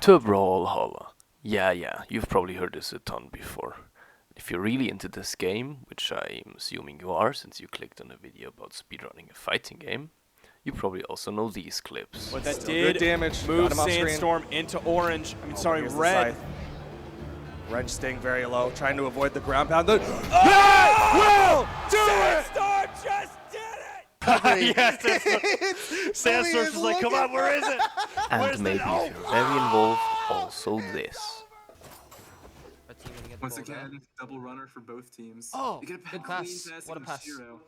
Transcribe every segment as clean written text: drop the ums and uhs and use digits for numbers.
to Brawlhalla. Yeah, you've probably heard this a ton before. If you're really into this game, which I'm assuming you are since you clicked on a video about speedrunning a fighting game, you probably also know these clips. But that Still good did damage. move Got him off screen. Sandstorm into orange. I mean, Oh, sorry, here's the red. scythe. Red staying very low, trying to avoid the ground pound. Will do Sandstorm just did it! Yes, Sandstorm's just like, come on, where is it? And maybe if you're very involved, also this. Once again, double runner for both teams. Oh, You get a good clean pass. What a into pass. Shiro,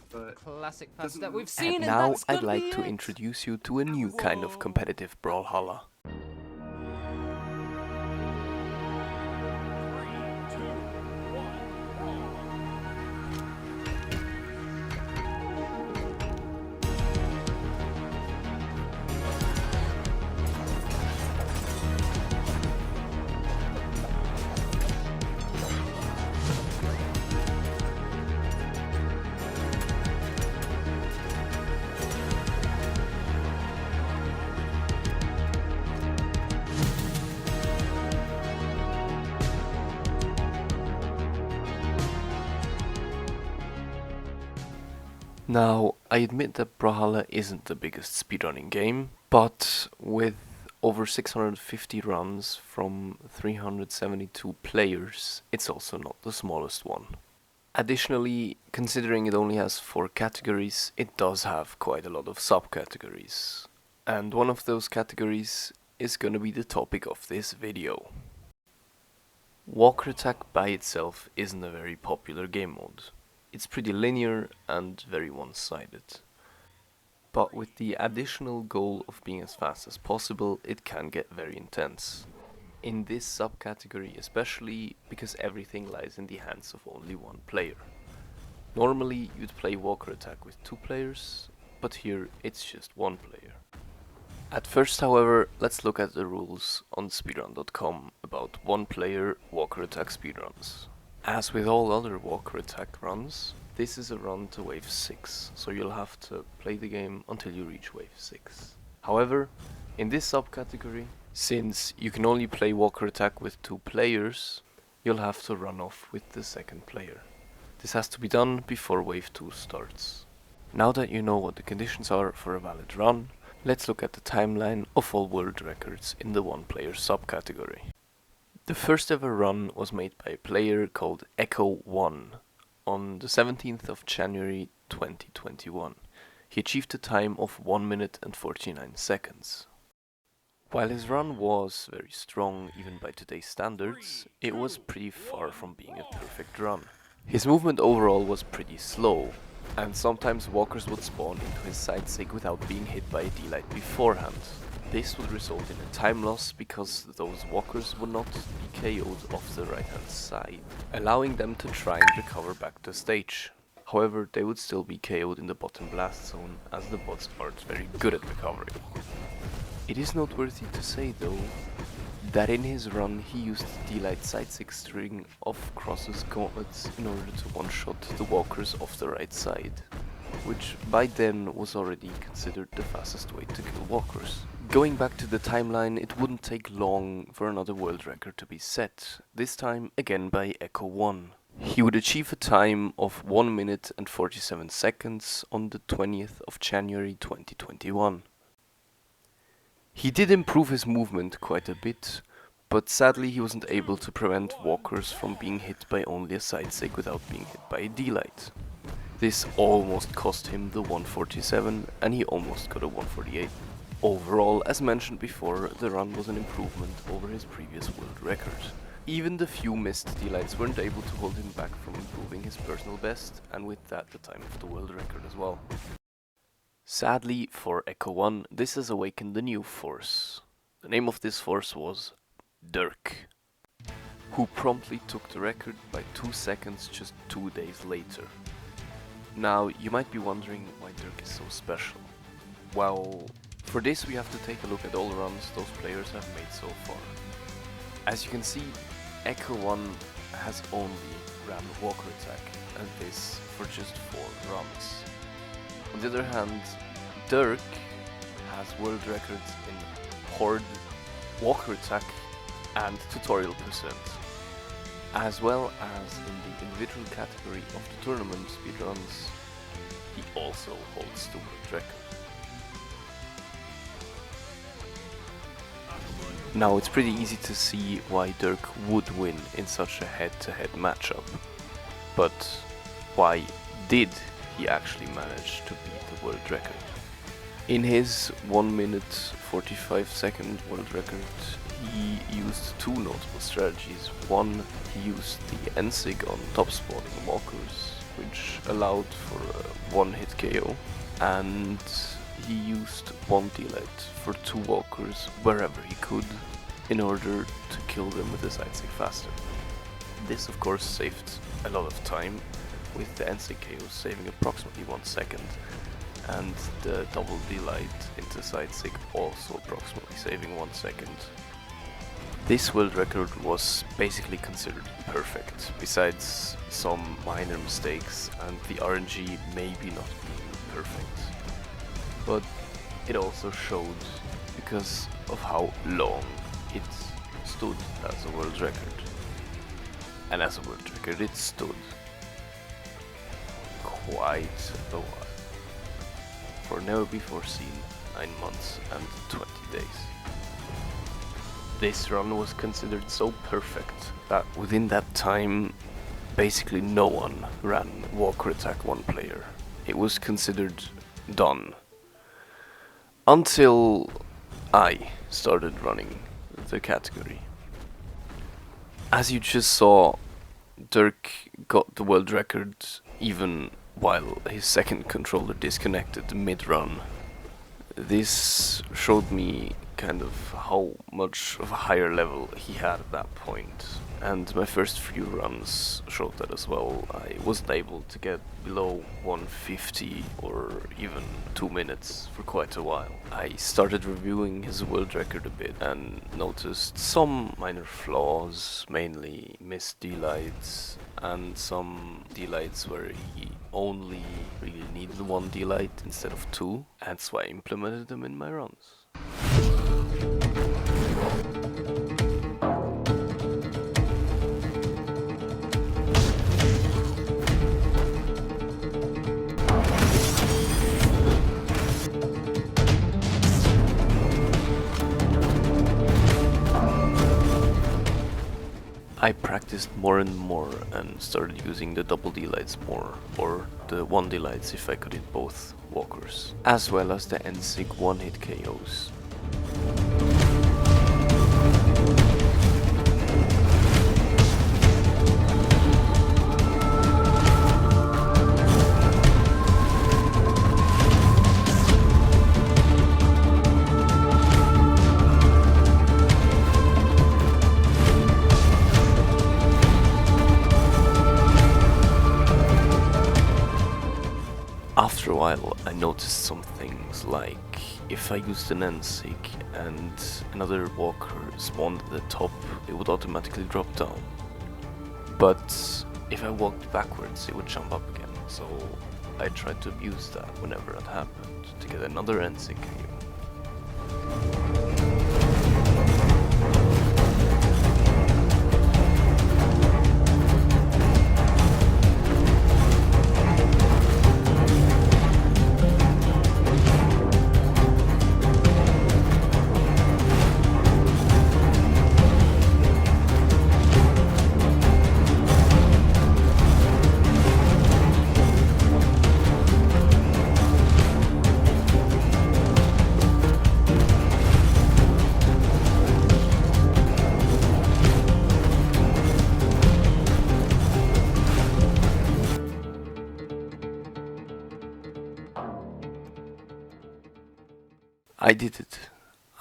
but Classic pass doesn't that we've move. seen, And and now that's I'd gonna like be to it. introduce you to a new kind of competitive Brawlhalla. Now, I admit that Brawlhalla isn't the biggest speedrunning game, but with over 650 runs from 372 players, it's also not the smallest one. Additionally, considering it only has 4 categories, it does have quite a lot of subcategories. And one of those categories is gonna be the topic of this video. Walker attack by itself isn't a very popular game mode. It's pretty linear and very one-sided. But with the additional goal of being as fast as possible, it can get very intense. In this subcategory especially, because everything lies in the hands of only one player. Normally you'd play Walker attack with 2 players, but here it's just 1 player. At first, however, let's look at the rules on speedrun.com about 1 player Walker attack speedruns. As with all other Walker attack runs, this is a run to wave 6, so you'll have to play the game until you reach wave 6. However, in this subcategory, since you can only play Walker attack with 2 players, you'll have to run off with the second player. This has to be done before wave 2 starts. Now that you know what the conditions are for a valid run, let's look at the timeline of all world records in the 1 player subcategory. The first ever run was made by a player called Echo1 on the 17th of January 2021. He achieved a time of 1 minute and 49 seconds. While his run was very strong even by today's standards, it was pretty far from being a perfect run. His movement overall was pretty slow, and sometimes walkers would spawn into his side sig without being hit by a D-light beforehand. This would result in a time loss because those walkers would not be KO'd off the right hand side, allowing them to try and recover back to stage. However, they would still be KO'd in the bottom blast zone as the bots aren't very good at recovery. It is noteworthy to say though, that in his run he used the D-light side 6 string of crosses gauntlets in order to one-shot the walkers off the right side, which by then was already considered the fastest way to kill walkers. Going back to the timeline, it wouldn't take long for another world record to be set, this time again by Echo1. He would achieve a time of 1 minute and 47 seconds on the 20th of January 2021. He did improve his movement quite a bit, but sadly he wasn't able to prevent walkers from being hit by only a side sig without being hit by a D-light. This almost cost him the 147 and he almost got a 148. Overall, as mentioned before, the run was an improvement over his previous world record. Even the few missed D-lights weren't able to hold him back from improving his personal best, and with that the time of the world record as well. Sadly for Echo1, this has awakened a new force. The name of this force was Dirk, who promptly took the record by 2 seconds just 2 days later. Now, you might be wondering why Dirk is so special. Well, for this we have to take a look at all runs those players have made so far. As you can see, Echo1 has only ran Walker attack, and this for just 4 runs. On the other hand, Dirk has world records in Horde, walker attack, and tutorial percent. As well as in the individual category of the tournament speedruns, he also holds the world record. Now it's pretty easy to see why Dirk would win in such a head-to-head matchup, but why did he actually manage to beat the world record? In his 1 minute 45 second world record, he used two notable strategies. One, he used the NSIG on top spawning walkers, which allowed for a one-hit KO, and he used one delight for two walkers wherever he could in order to kill them with the side stick faster. This of course saved a lot of time, with the NSIG KO saving approximately 1 second, and the double delight into side stick also approximately saving 1 second. This world record was basically considered perfect, besides some minor mistakes and the RNG maybe not being perfect. But it also showed because of how long it stood as a world record. And as a world record it stood quite a while. For never before seen 9 months and 20 days. This run was considered so perfect that within that time basically no one ran walker attack one player. It was considered done. Until I started running the category. As you just saw, Dirk got the world record even while his second controller disconnected mid-run. This showed me kind of how much of a higher level he had at that point. And my first few runs showed that as well. I wasn't able to get below 150 or even 2 minutes for quite a while. I started reviewing his world record a bit and noticed some minor flaws, mainly missed delights and some delights where he only really needed one delight instead of two. That's why I implemented them in my runs. I practiced more and more and started using the double delights more, or the one delights if I could hit both walkers, as well as the NSIG one-hit KOs. After a while, I noticed some things, like if I used an NSIG and another walker spawned at the top, it would automatically drop down. But if I walked backwards, it would jump up again, so I tried to abuse that whenever that happened, to get another NSIG KO. I did it.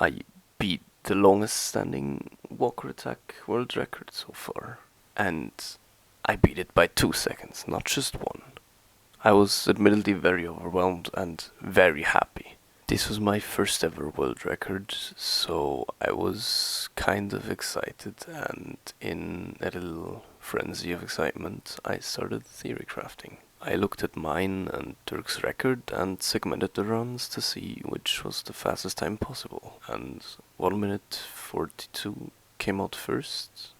I beat the longest standing walker attack world record so far. And I beat it by 2 seconds, not just 1. I was admittedly very overwhelmed and very happy. This was my first ever world record, so I was kind of excited and in a little frenzy of excitement, I started theory crafting. I looked at mine and Dirk's record and segmented the runs to see which was the fastest time possible. And 1 minute 42 came out first.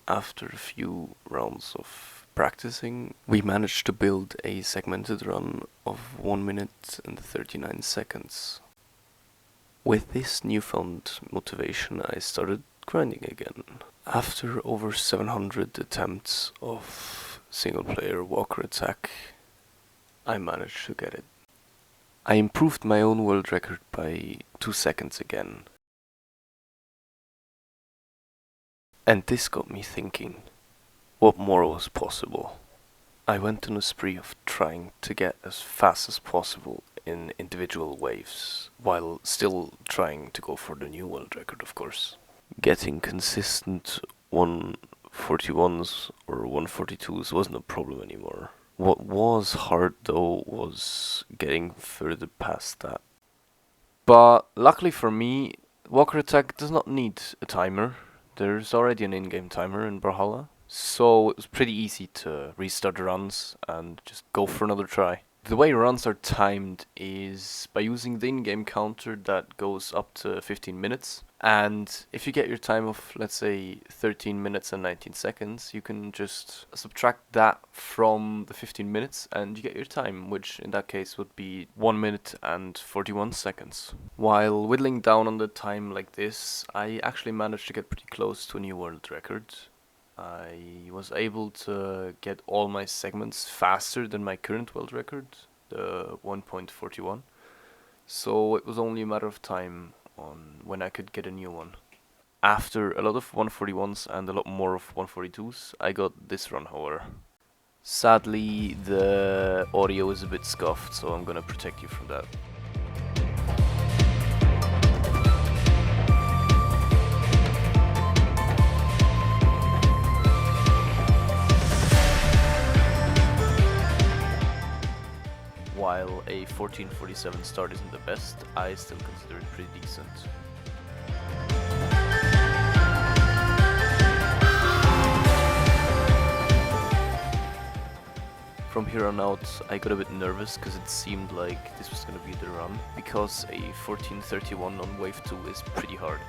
After a few rounds of practicing, we managed to build a segmented run of 1 minute and 39 seconds. With this newfound motivation, I started grinding again. After over 700 attempts of single-player walker attack, I managed to get it. I improved my own world record by 2 seconds again. And this got me thinking, what more was possible? I went on a spree of trying to get as fast as possible in individual waves, while still trying to go for the new world record, of course. Getting consistent 141s or 142s wasn't a problem anymore. What was hard though was getting further past that. But luckily for me, walker attack does not need a timer. There's already an in-game timer in Brawlhalla, so it was pretty easy to restart the runs and just go for another try. The way runs are timed is by using the in-game counter that goes up to 15 minutes. And if you get your time of, let's say, 13 minutes and 19 seconds, you can just subtract that from the 15 minutes and you get your time, which in that case would be 1 minute and 41 seconds. While whittling down on the time like this, I actually managed to get pretty close to a new world record. I was able to get all my segments faster than my current world record, the 1.41. So it was only a matter of time on when I could get a new one. After a lot of 141s and a lot more of 142s, I got this run, however. Sadly, the audio is a bit scuffed, so I'm gonna protect you from that. While a 1447 start isn't the best, I still consider it pretty decent. From here on out, I got a bit nervous because it seemed like this was gonna be the run, because a 1431 on wave 2 is pretty hard.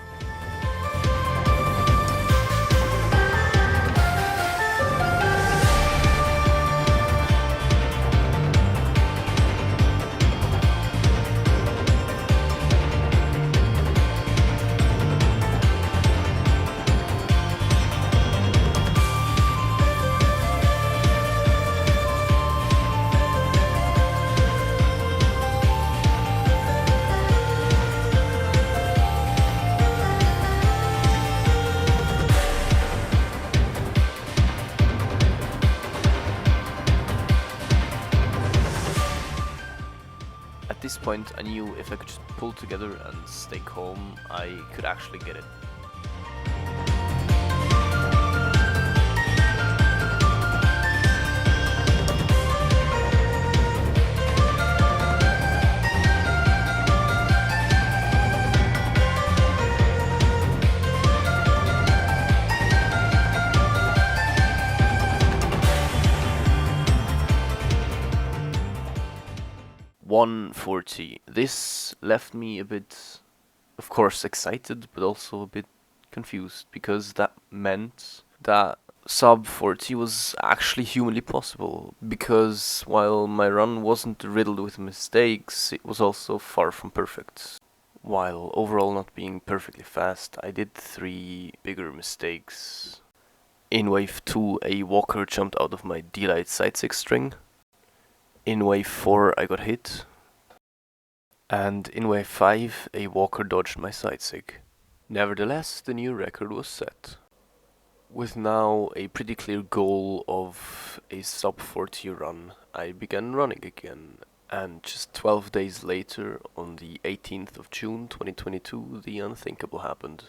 At this point, I knew if I could just pull together and stay calm, I could actually get it. $140. This left me a bit, of course, excited, but also a bit confused, because that meant that sub 40 was actually humanly possible, because while my run wasn't riddled with mistakes, it was also far from perfect. While overall not being perfectly fast, I did 3 bigger mistakes. In wave 2, a walker jumped out of my D-light side 6 string. In wave 4 I got hit, and in wave 5 a walker dodged my side sig. Nevertheless, the new record was set. With now a pretty clear goal of a sub 40 run, I began running again, and just 12 days later, on the 18th of June 2022, the unthinkable happened.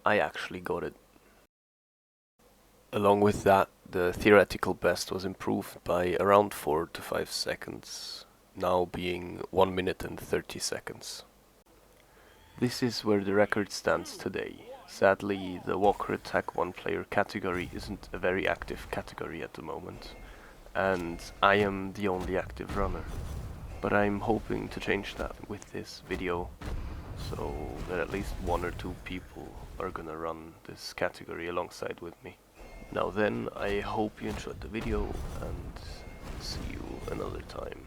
I actually got it. Along with that, the theoretical best was improved by around 4 to 5 seconds, now being 1 minute and 30 seconds. This is where the record stands today, Sadly, the Walker Attack one-player category isn't a very active category at the moment, and I am the only active runner. But I'm hoping to change that with this video, so that at least 1 or 2 people are gonna run this category alongside with me. Now then, I hope you enjoyed the video, and see you another time.